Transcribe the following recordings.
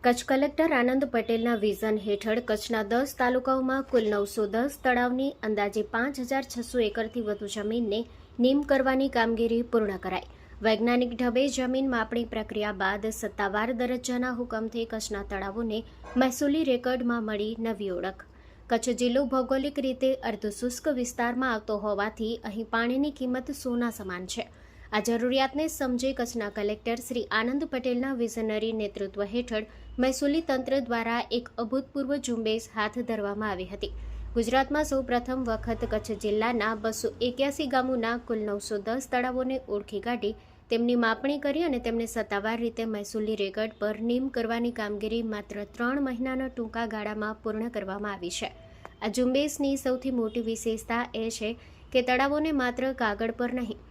Kutch collector આનંદ પટેલના vision હેઠળ કચ્છના 10 તાલુકાઓમાં કુલ 910 તળાવની અંદાજે 5,600 એકરથી વધુ જમીનને નીમ કરવાની કામગીરી પૂર્ણ કરાઈ. વૈજ્ઞાનિક ઢબે જમીન માપણી પ્રક્રિયા બાદ સત્તાવાર દરજ્જાના હુકમથી કચ્છના તળાવોને મહેસૂલી રેકર્ડમાં મળી નવી ઓળખ. કચ્છ જિલ્લો ભૌગોલિક રીતે અર્ધશુષ્ક વિસ્તારમાં આવતો હોવાથી અહીં પાણીની કિંમત સોના સમાન છે. આ જરૂરિયાતને સમજી કચ્છના કલેક્ટર શ્રી આનંદ પટેલના વિઝનરી નેતૃત્વ હેઠળ મહેસૂલી તંત્ર દ્વારા એક અભૂતપૂર્વ ઝુંબેશ હાથ ધરવામાં આવી હતી. ગુજરાતમાં સૌ પ્રથમ વખત કચ્છ જિલ્લાના 281 ગામોના કુલ 910 તળાવોને ઓળખી કાઢી તેમની માપણી કરી અને તેમને સત્તાવાર રીતે મહેસૂલી રેકર્ડ પર નીમ કરવાની કામગીરી માત્ર 3 મહિનાના ટૂંકા ગાળામાં પૂર્ણ કરવામાં આવી છે. આ ઝુંબેશની સૌથી મોટી વિશેષતા એ છે કે તળાવોને માત્ર કાગળ પર નહીં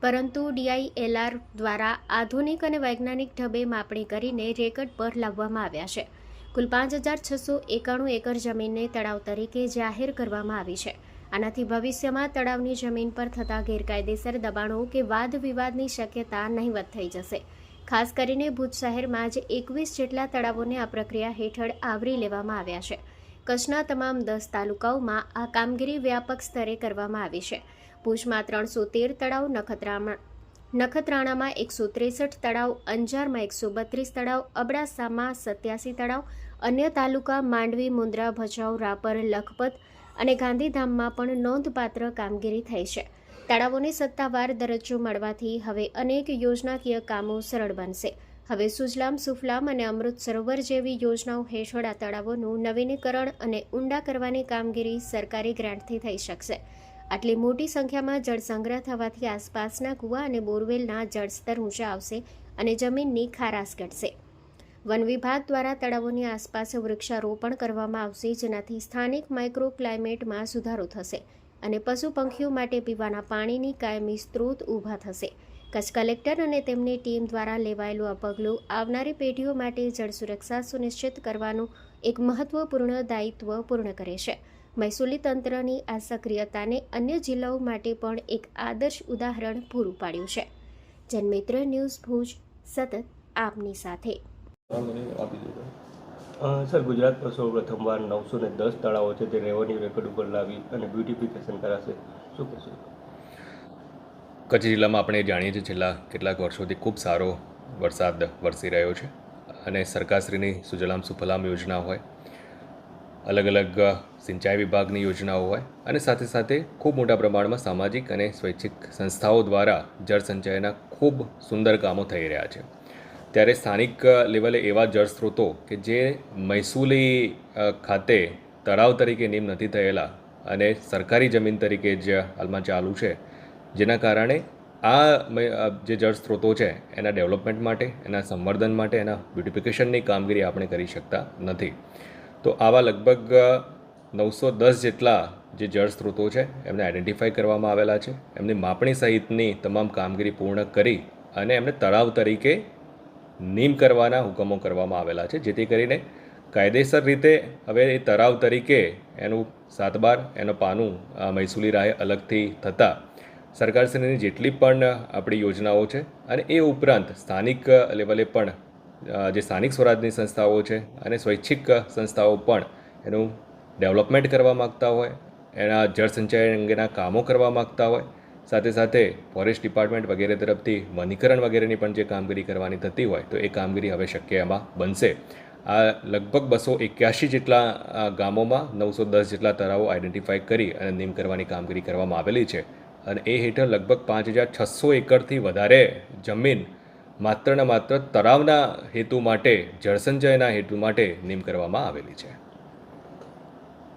પરંતુ DILR દ્વારા આધુનિક અને વૈજ્ઞાનિક ઢબે માપણી કરીને રેકર્ડ પર લાવવામાં આવ્યા છે. કુલ 5,691 એકર જમીનને તળાવ તરીકે જાહેર કરવામાં આવી છે. આનાથી ભવિષ્યમાં તળાવની જમીન પર થતા ગેરકાયદેસર દબાણો કે વાદ વિવાદની શક્યતા નહિવત થઈ જશે. ખાસ કરીને ભુજ શહેરમાં જ 21 જેટલા તળાવોને આ પ્રક્રિયા હેઠળ આવરી લેવામાં આવ્યા છે. કચ્છના તમામ 10 તાલુકાઓમાં આ કામગીરી વ્યાપક સ્તરે કરવામાં આવી છે. ભુજમાં 313 તળાવ, નખત્રાણામાં 163 તળાવ, અંજારમાં 132 તળાવ, અબડાસામાં 87 તળાવ, અન્ય તાલુકા માંડવી, મુન્દ્રા, ભચાઉ, રાપર, લખપત અને ગાંધીધામમાં પણ નોંધપાત્ર કામગીરી થઈ છે. તળાવોને સત્તાવાર દરજ્જો મળવાથી હવે અનેક યોજનાકીય કામો સરળ બનશે. હવે સુજલામ સુફલામ અને અમૃત સરોવર જેવી યોજનાઓ હેઠળ આ તળાવોનું નવીનીકરણ અને ઊંડા કરવાની કામગીરી સરકારી ગ્રાન્ટથી થઈ શકશે. આટલી મોટી સંખ્યામાં જળ સંગ્રહ થવાથી આસપાસના કૂવા અને બોરવેલના જળસ્તર ઊંચા આવશે અને જમીનની ખારાશ ઘટશે. વન વિભાગ દ્વારા તળાવોની આસપાસ વૃક્ષારોપણ કરવામાં આવશે, જેનાથી સ્થાનિક માઇક્રો ક્લાઇમેટમાં સુધારો થશે અને પશુ પંખીઓ માટે પીવાના પાણીની કાયમી સ્ત્રોત ઊભા થશે. કચ્છ કલેક્ટર અને તેમની ટીમ દ્વારા લેવાયેલું આ પગલું આવનારી પેઢીઓ માટે જળ સુરક્ષા સુનિશ્ચિત કરવાનું એક મહત્વપૂર્ણ દાયિત્વ પૂર્ણ કરે છે. મહેસૂલી તંત્રની આ સક્રિયતાને અન્ય જિલ્લાઓ માટે પણ એક આદર્શ ઉદાહરણ પૂરું પાડ્યું છે. જનમિત્ર ન્યૂઝ ભુજ સતત આપની સાથે. સર, ગુજરાત પર સૌ પ્રથમવાર 910 તળાવો છે તે રેવન્યુ રેકોર્ડ ઉપર લાવી અને બ્યુટિફિકેશન કરાશે. શું કહેશો? કચ્છ જિલ્લામાં આપણે જાણીએ છીએ છેલ્લા કેટલાક વર્ષોથી ખૂબ સારો વરસાદ વરસી રહ્યો છે અને સરકારશ્રીની સુજલામ સુફલામ યોજના હોય, અલગ અલગ સિંચાઈ વિભાગની યોજનાઓ હોય અને સાથે સાથે ખૂબ મોટા પ્રમાણમાં સામાજિક અને સ્વૈચ્છિક સંસ્થાઓ દ્વારા જળ સંચયના ખૂબ સુંદર કામો થઈ રહ્યા છે. ત્યારે સ્થાનિક લેવલે એવા જળ સ્ત્રોતો કે જે મહેસૂલી ખાતે તળાવ તરીકે નીમ નથી થયેલા અને સરકારી જમીન તરીકે જ હાલમાં ચાલુ છે, જેના કારણે આ જે જળ સ્ત્રોતો છે એના ડેવલપમેન્ટ માટે, એના સંવર્ધન માટે, એના બ્યુટિફિકેશનની કામગીરી આપણે કરી શકતા નથી. તો આવા લગભગ 910 જેટલા જે જળ સ્ત્રોતો છે એમને આઈડેન્ટિફાઈ કરવામાં આવેલા છે. એમની માપણી સહિતની તમામ કામગીરી પૂર્ણ કરી અને એમને તળાવ તરીકે નીમ કરવાના હુકમો કરવામાં આવેલા છે, જેથી કરીને કાયદેસર રીતે હવે એ તળાવ તરીકે એનું 7/12 એનું પાનું મહેસૂલી રાહે અલગથી થતાં સરકારશ્રીની જેટલી પણ આપણી યોજનાઓ છે અને એ ઉપરાંત સ્થાનિક લેવલે પણ જે સ્થાનિક સ્વરાજની સંસ્થાઓ છે અને સ્વૈચ્છિક સંસ્થાઓ પણ એનું ડેવલપમેન્ટ કરવા માગતા હોય, એના જળ સંચય અંગેના કામો કરવા માગતા હોય, સાથે સાથે ફોરેસ્ટ ડિપાર્ટમેન્ટ વગેરે તરફથી વનીકરણ વગેરેની પણ જે કામગીરી કરવાની થતી હોય તો એ કામગીરી હવે શક્ય એમાં બનશે. આ લગભગ 281 જેટલા ગામોમાં 910 જેટલા તળાવો આઈડેન્ટિફાઈ કરી અને નીમ કરવાની કામગીરી કરવામાં આવેલી છે અને એ હેઠળ લગભગ 5,600 એકરથી વધારે જમીન માત્ર ને માત્ર તળાવના હેતુ માટે, જળસંચયના હેતુ માટે નીમ કરવામાં આવેલી છે.